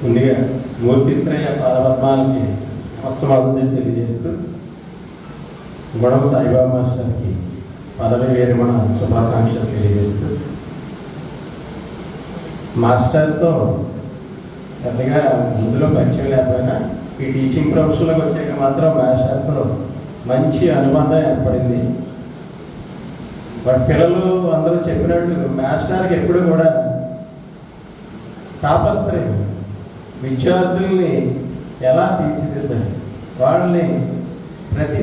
ముందుగా మూర్తిత్రయ పాదపద్మాలకి నమస్సమాసం తెలియజేస్తూ గుణం సాయిబాబా మాస్టర్కి పదవి విరమణ శుభాకాంక్షలు తెలియజేస్తూ మాస్టర్తో పెద్దగా ముందులో పరిచయం లేకపోయినా ఈ టీచింగ్ ప్రొఫెషన్లోకి వచ్చాక మాత్రం మాస్టర్తో మంచి అనుబంధం ఏర్పడింది. వాటి పిల్లలు అందరూ చెప్పినట్టు మాస్టర్కి ఎప్పుడు కూడా తాపత్రయం విద్యార్థుల్ని ఎలా తీర్చిదిద్దాలి, వాళ్ళని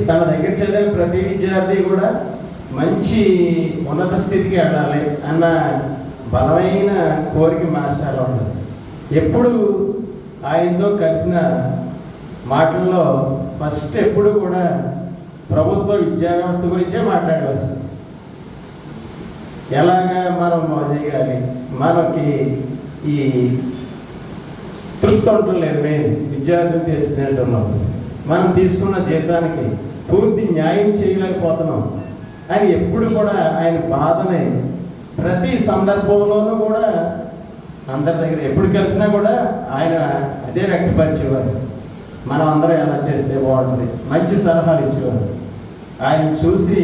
తన దగ్గర చదివే ప్రతి విద్యార్థి కూడా మంచి ఉన్నత స్థితికి వెళ్ళాలి అన్న బలమైన కోరిక మాస్టర్లో ఉంటుంది. ఎప్పుడు ఆయనతో కలిసిన మాటల్లో ఫస్ట్ ఎప్పుడు కూడా ప్రభుత్వ విద్యా వ్యవస్థ గురించే మాట్లాడేవారు. ఎలాగా మనం చేయగాలి, మనకి ఈ తృప్తి ఉండలేదు, మేము విద్యార్థులు తెలిసినట్టున్నాం, మనం తీసుకున్న జీతానికి పూర్తి న్యాయం చేయలేకపోతున్నాం అని ఎప్పుడు కూడా ఆయన బాధని ప్రతి సందర్భంలోనూ కూడా అందరి దగ్గర ఎప్పుడు కలిసినా కూడా ఆయన అదే వ్యక్తపరిచేవారు. మనం అందరం ఎలా చేస్తే బాగుంటుంది, మంచి సలహాలు ఇచ్చేవారు. ఆయన చూసి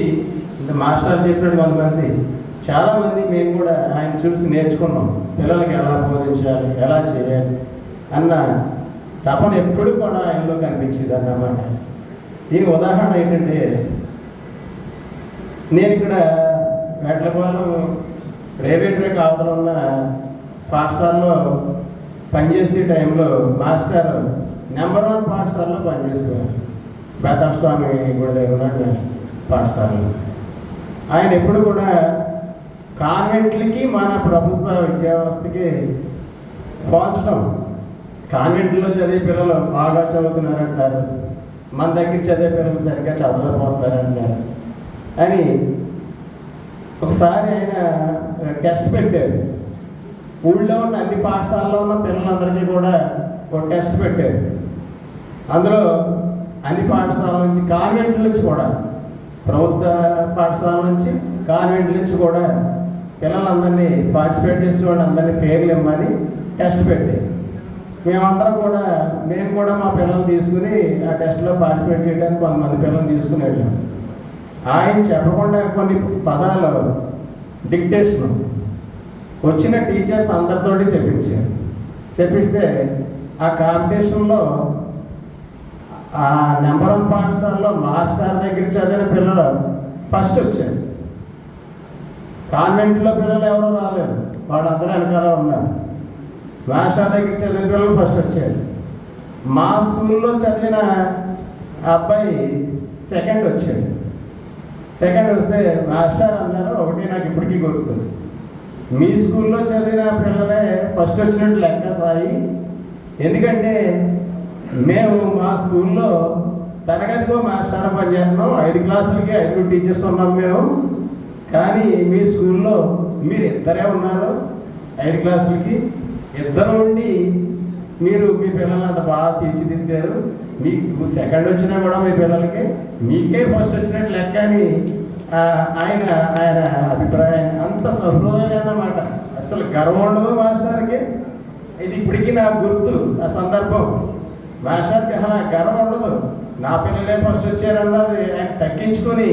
మాస్టర్ చెప్పినట్టు కొంతమంది చాలామంది మేము కూడా ఆయన చూసి నేర్చుకున్నాం. పిల్లలకి ఎలా బోధించాలి, ఎలా చేయాలి అన్న తపన ఎప్పుడు కూడా ఆయనలో కనిపించేది అన్నమాట. దీనికి ఉదాహరణ ఏంటంటే, నేను ఇక్కడ మెట్లపాలెం ప్రైవేట్గా కావాలన్న పాఠశాలలో పనిచేసే టైంలో మాస్టర్ నెంబర్ 1 పాఠశాలలో పనిచేసేవారు. బేతాళ స్వామి గుడి దగ్గర ఉన్న పాఠశాలలో ఆయన ఎప్పుడు కూడా కాన్వెంట్లకి మన ప్రభుత్వ విద్యా వ్యవస్థకి పోల్చడం, కాన్వెంట్లో చదివే పిల్లలు బాగా చదువుతున్నారంటారు, మన దగ్గర చదివే పిల్లలు సరిగ్గా చదవలేకపోతున్నారంటారు అని ఒకసారి ఆయన టెస్ట్ పెట్టారు. ఊళ్ళో ఉన్న అన్ని పాఠశాలలో ఉన్న పిల్లలందరికీ కూడా ఒక టెస్ట్ పెట్టారు. అందులో అన్ని పాఠశాలల నుంచి, కాన్వెంట్ల నుంచి కూడా, ప్రభుత్వ పాఠశాల నుంచి కాన్వెంట్ల నుంచి కూడా పిల్లలందరినీ పార్టిసిపేట్ చేసే వాళ్ళు అందరినీ పేర్లు ఇవ్వమని టెస్ట్ పెట్టారు. మేము కూడా మా పిల్లల్ని తీసుకుని ఆ టెస్ట్లో పార్టిసిపేట్ చేయడానికి కొంతమంది పిల్లల్ని తీసుకుని వెళ్ళాం. ఆయన చెప్పకుండా కొన్ని పదాలు డిక్టేషన్ వచ్చిన టీచర్స్ అందరితోటి చెప్పిస్తే ఆ కాంపిటీషన్లో ఆ నెంబర్ 1 పాఠశాలలో మాస్టర్ దగ్గర చదివిన పిల్లలు ఫస్ట్ వచ్చారు. కాన్వెంట్లో పిల్లలు ఎవరో రాలేదు, వాళ్ళందరూ వెనకాల ఉన్నారు. మాస్టర్ దగ్గర చదివిన పిల్లలు ఫస్ట్ వచ్చారు. మా స్కూల్లో చదివిన అబ్బాయి సెకండ్ వచ్చాడు. సెకండ్ వస్తే మాస్టర్ అన్నారు, ఒకటి నాకు ఇప్పటికీ గుర్తుంది, మీ స్కూల్లో చదివిన పిల్లలే ఫస్ట్ వచ్చినట్టు లెక్క సాయి, ఎందుకంటే మేము మా స్కూల్లో తరగతిలో మాస్టర్ పనిచేస్తున్నాం, 5 క్లాసులకి 5 టీచర్స్ ఉన్నాం మేము, కానీ మీ స్కూల్లో మీరు ఇద్దరే ఉన్నారు, 5 క్లాసులకి ఇద్దరు ఉండి మీరు మీ పిల్లలు అంత బాగా తీర్చిదిద్దారు, మీకు సెకండ్ వచ్చినా కూడా మీ పిల్లలకి మీకే ఫస్ట్ వచ్చినట్టు లెక్క అని ఆయన అభిప్రాయం. అంత సహృదయం అన్నమాట. అసలు గర్వం ఉండదు మాస్టర్కి. ఇది ఇప్పటికీ నాకు గుర్తు ఆ సందర్భం. మాస్టర్కి అలా గర్వం ఉండదు, నా పిల్లలే ఫస్ట్ వచ్చారన్నది ఆయన తగ్గించుకొని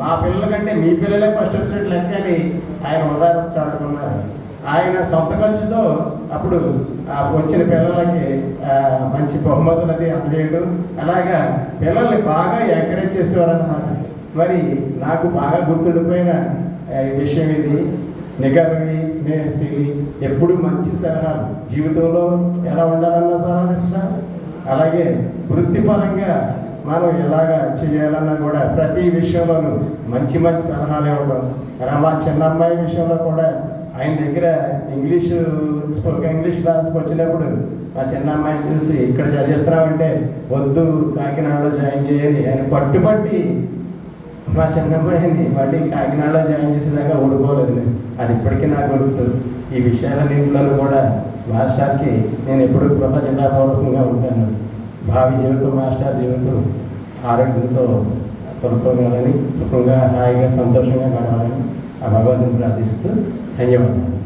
మా పిల్లల కంటే మీ పిల్లలే ఫస్ట్ వచ్చినట్టు లెక్క అని ఆయన ఉదాహరణ చాటుకున్నారు. ఆయన సొంత ఖర్చుతో అప్పుడు వచ్చిన పిల్లలకి మంచి బహుమతులు అది అందజేయడం, అలాగా పిల్లల్ని బాగా ఎంకరేజ్ చేసేవారు అన్నమాట. మరి నాకు బాగా గుర్తుండిపోయిన విషయం ఇది. నిగర్వి, స్నేహశీలి, ఎప్పుడు మంచి సలహాలు, జీవితంలో ఎలా ఉండాలన్న సలహాలు ఇస్తారు. అలాగే వృత్తిపరంగా మనం ఎలాగా చేయాలన్నా కూడా ప్రతి విషయంలోనూ మంచి సలహాలు ఇవ్వడం. అలా మా చిన్న అమ్మాయి విషయంలో కూడా ఆయన దగ్గర ఇంగ్లీష్ క్లాస్కి వచ్చినప్పుడు మా చిన్న అమ్మాయిని చూసి ఇక్కడ చదివిస్తున్నామంటే వద్దు, కాకినాడలో జాయిన్ చేయని ఆయన పట్టుబట్టి మా చిన్న అమ్మాయిని మళ్ళీ కాకినాడలో జాయిన్ చేసేదాకా ఊడుకోలేదు. అది ఇప్పటికీ నాకు గుర్తు. ఈ విషయాలన్నింటిలో కూడా మాస్టర్కి నేను ఎప్పుడూ కృతజ్ఞతాపూర్వకంగా ఉంటాను. భావి జీవితం, మాస్టర్ జీవితం ఆరోగ్యంతో కొనుక్కోగలని, సుఖంగా, హాయిగా, సంతోషంగా గడవాలని ఆ భగవంతుని ప్రార్థిస్తూ ధన్యవాదాలు.